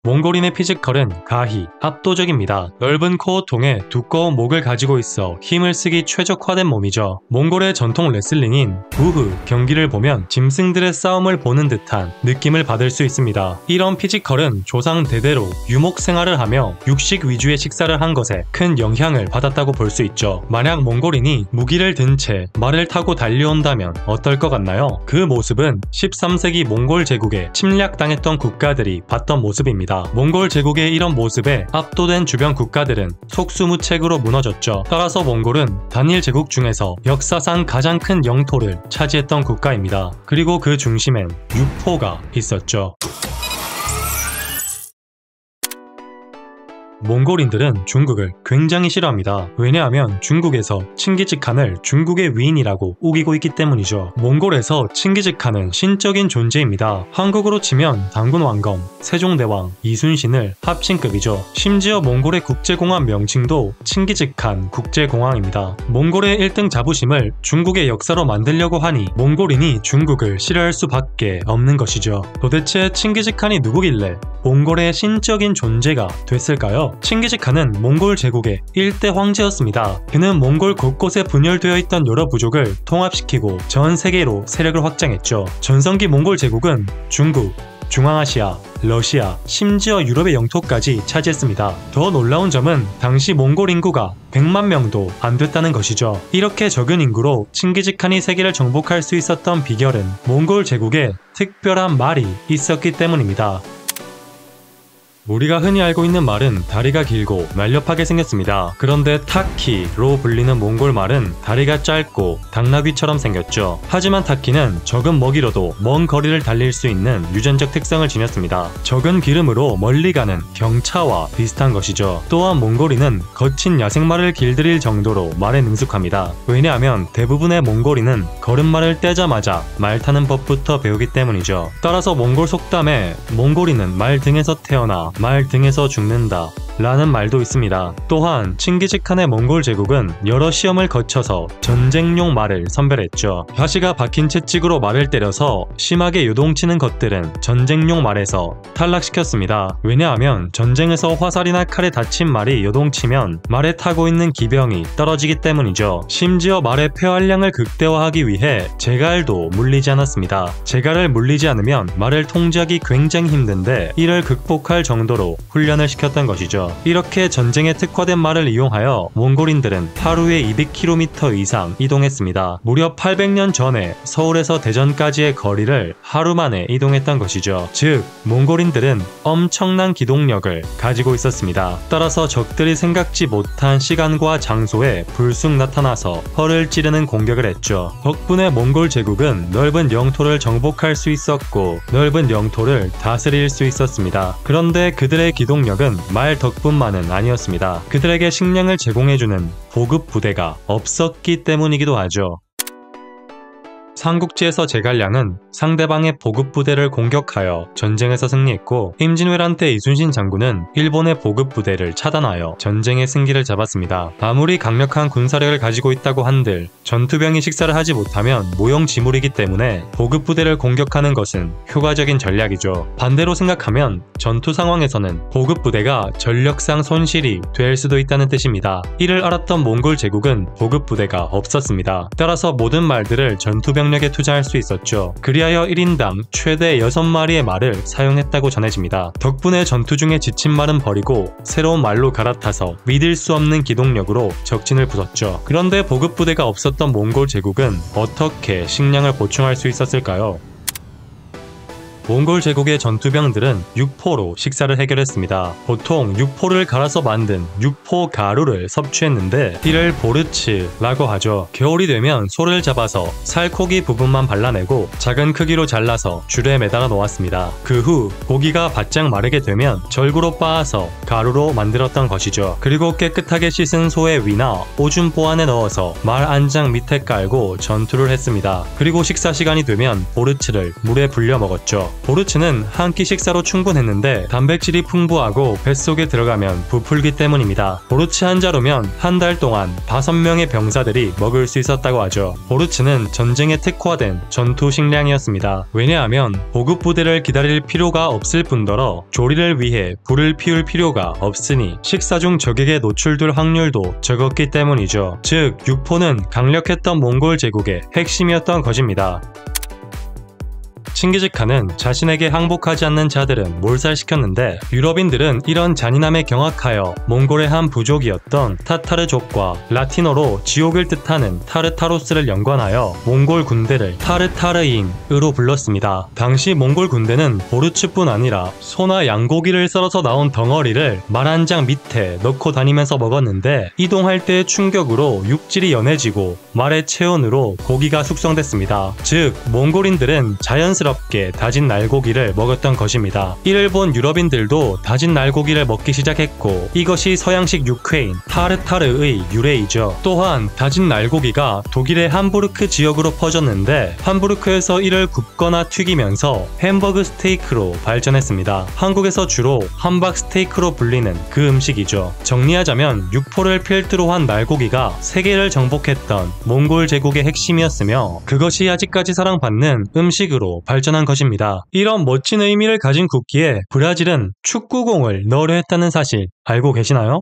몽골인의 피지컬은 가히 압도적입니다. 넓은 코어 통에 두꺼운 목을 가지고 있어 힘을 쓰기 최적화된 몸이죠. 몽골의 전통 레슬링인 우흐 경기를 보면 짐승들의 싸움을 보는 듯한 느낌을 받을 수 있습니다. 이런 피지컬은 조상 대대로 유목 생활을 하며 육식 위주의 식사를 한 것에 큰 영향을 받았다고 볼 수 있죠. 만약 몽골인이 무기를 든 채 말을 타고 달려온다면 어떨 것 같나요? 그 모습은 13세기 몽골 제국에 침략당했던 국가들이 봤던 모습입니다. 몽골 제국의 이런 모습에 압도된 주변 국가들은 속수무책으로 무너졌죠. 따라서 몽골은 단일 제국 중에서 역사상 가장 큰 영토를 차지했던 국가입니다. 그리고 그 중심엔 육포가 있었죠. 몽골인들은 중국을 굉장히 싫어합니다. 왜냐하면 중국에서 칭기즈칸을 중국의 위인이라고 우기고 있기 때문이죠. 몽골에서 칭기즈칸은 신적인 존재입니다. 한국으로 치면 단군왕검, 세종대왕, 이순신을 합친 급이죠. 심지어 몽골의 국제공항 명칭도 칭기즈칸 국제공항입니다. 몽골의 1등 자부심을 중국의 역사로 만들려고 하니 몽골인이 중국을 싫어할 수밖에 없는 것이죠. 도대체 칭기즈칸이 누구길래 몽골의 신적인 존재가 됐을까요? 칭기즈칸은 몽골 제국의 1대 황제였습니다. 그는 몽골 곳곳에 분열되어 있던 여러 부족을 통합시키고 전 세계로 세력을 확장했죠. 전성기 몽골 제국은 중국, 중앙아시아, 러시아, 심지어 유럽의 영토까지 차지했습니다. 더 놀라운 점은 당시 몽골 인구가 100만 명도 안 됐다는 것이죠. 이렇게 적은 인구로 칭기즈칸이 세계를 정복할 수 있었던 비결은 몽골 제국에 특별한 말이 있었기 때문입니다. 우리가 흔히 알고 있는 말은 다리가 길고 날렵하게 생겼습니다. 그런데 타키로 불리는 몽골 말은 다리가 짧고 당나귀처럼 생겼죠. 하지만 타키는 적은 먹이로도 먼 거리를 달릴 수 있는 유전적 특성을 지녔습니다. 적은 기름으로 멀리 가는 경차와 비슷한 것이죠. 또한 몽골인은 거친 야생말을 길들일 정도로 말에 능숙합니다. 왜냐하면 대부분의 몽골인은 걸음마를 떼자마자 말 타는 법부터 배우기 때문이죠. 따라서 몽골 속담에 몽골인은 말 등에서 태어나 말 등에서 죽는다 라는 말도 있습니다. 또한 칭기즈칸의 몽골 제국은 여러 시험을 거쳐서 전쟁용 말을 선별했죠. 가시가 박힌 채찍으로 말을 때려서 심하게 요동치는 것들은 전쟁용 말에서 탈락시켰습니다. 왜냐하면 전쟁에서 화살이나 칼에 다친 말이 요동치면 말에 타고 있는 기병이 떨어지기 때문이죠. 심지어 말의 폐활량을 극대화하기 위해 제갈도 물리지 않았습니다. 제갈을 물리지 않으면 말을 통제하기 굉장히 힘든데 이를 극복할 정도로 훈련을 시켰던 것이죠. 이렇게 전쟁에 특화된 말을 이용하여 몽골인들은 하루에 200km 이상 이동했습니다. 무려 800년 전에 서울에서 대전까지의 거리를 하루 만에 이동했던 것이죠. 즉, 몽골인들은 엄청난 기동력을 가지고 있었습니다. 따라서 적들이 생각지 못한 시간과 장소에 불쑥 나타나서 허를 찌르는 공격을 했죠. 덕분에 몽골 제국은 넓은 영토를 정복할 수 있었고 넓은 영토를 다스릴 수 있었습니다. 그런데 그들의 기동력은 말 덕분만은 아니었습니다. 그들에게 식량을 제공해주는 보급 부대가 없었기 때문이기도 하죠. 삼국지에서 제갈량은 상대방의 보급부대를 공격하여 전쟁에서 승리했고 임진왜란 때 이순신 장군은 일본의 보급부대를 차단하여 전쟁의 승기를 잡았습니다. 아무리 강력한 군사력을 가지고 있다고 한들 전투병이 식사를 하지 못하면 무용지물이기 때문에 보급부대를 공격하는 것은 효과적인 전략이죠. 반대로 생각하면 전투 상황에서는 보급부대가 전력상 손실이 될 수도 있다는 뜻입니다. 이를 알았던 몽골 제국은 보급부대가 없었습니다. 따라서 모든 말들을 전투병 에 투자할 수 있었죠. 그리하여 1인당 최대 6마리의 말을 사용했다고 전해집니다. 덕분에 전투 중에 지친 말은 버리고 새로운 말로 갈아타서 믿을 수 없는 기동력으로 적진을 부쉈죠. 그런데 보급부대가 없었던 몽골 제국은 어떻게 식량을 보충할 수 있었을까요? 몽골 제국의 전투병들은 육포로 식사를 해결했습니다. 보통 육포를 갈아서 만든 육포 가루를 섭취했는데 이를 보르츠라고 하죠. 겨울이 되면 소를 잡아서 살코기 부분만 발라내고 작은 크기로 잘라서 줄에 매달아 놓았습니다. 그 후 고기가 바짝 마르게 되면 절구로 빻아서 가루로 만들었던 것이죠. 그리고 깨끗하게 씻은 소의 위나 오줌보 안에 넣어서 말 안장 밑에 깔고 전투를 했습니다. 그리고 식사 시간이 되면 보르츠를 물에 불려 먹었죠. 보르츠는 한 끼 식사로 충분했는데 단백질이 풍부하고 뱃속에 들어가면 부풀기 때문입니다. 보르츠 한 자루면 한 달 동안 5명의 병사들이 먹을 수 있었다고 하죠. 보르츠는 전쟁에 특화된 전투 식량이었습니다. 왜냐하면 보급 부대를 기다릴 필요가 없을 뿐더러 조리를 위해 불을 피울 필요가 없으니 식사 중 적에게 노출될 확률도 적었기 때문이죠. 즉 육포는 강력했던 몽골 제국의 핵심이었던 것입니다. 칭기즈칸은 자신에게 항복하지 않는 자들은 몰살시켰는데 유럽인들은 이런 잔인함에 경악하여 몽골의 한 부족이었던 타타르족과 라틴어로 지옥을 뜻하는 타르타로스를 연관하여 몽골 군대를 타르타르인으로 불렀습니다. 당시 몽골 군대는 보르츠뿐 아니라 소나 양고기를 썰어서 나온 덩어리를 말 한 장 밑에 넣고 다니면서 먹었는데 이동할 때의 충격으로 육질이 연해지고 말의 체온으로 고기가 숙성됐습니다. 즉 몽골인들은 자연스럽게 다진 날고기를 먹었던 것입니다. 이를 본 유럽인들도 다진 날고기를 먹기 시작했고 이것이 서양식 육회인 타르타르의 유래이죠. 또한 다진 날고기가 독일의 함부르크 지역으로 퍼졌는데 함부르크에서 이를 굽거나 튀기면서 햄버그 스테이크로 발전했습니다. 한국에서 주로 함박 스테이크로 불리는 그 음식이죠. 정리하자면 육포를 필두로 한 날고기가 세계를 정복했던 몽골 제국의 핵심이었으며 그것이 아직까지 사랑받는 음식으로 발전한 것입니다. 이런 멋진 의미를 가진 국기에 브라질은 축구공을 넣으려 했다는 사실 알고 계시나요?